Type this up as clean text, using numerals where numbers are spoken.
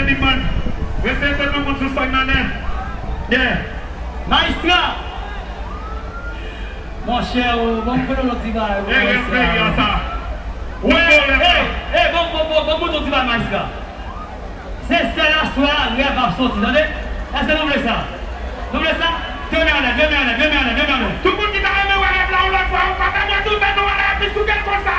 the man. We say to the man to sign on there. Yeah. Maestra. Mon cher, bon pour le petit gars. Yeah, ça. Bon pour petit gars, maestra. C'est la soirée, rêve à sortir, attendez. Est-ce que vous voulez ça? Vous voulez ça? Deux mains. Tout le monde qui t'a aimé, là, on l'a fait, on va faire tout le monde, on va faire sous quel comme ça.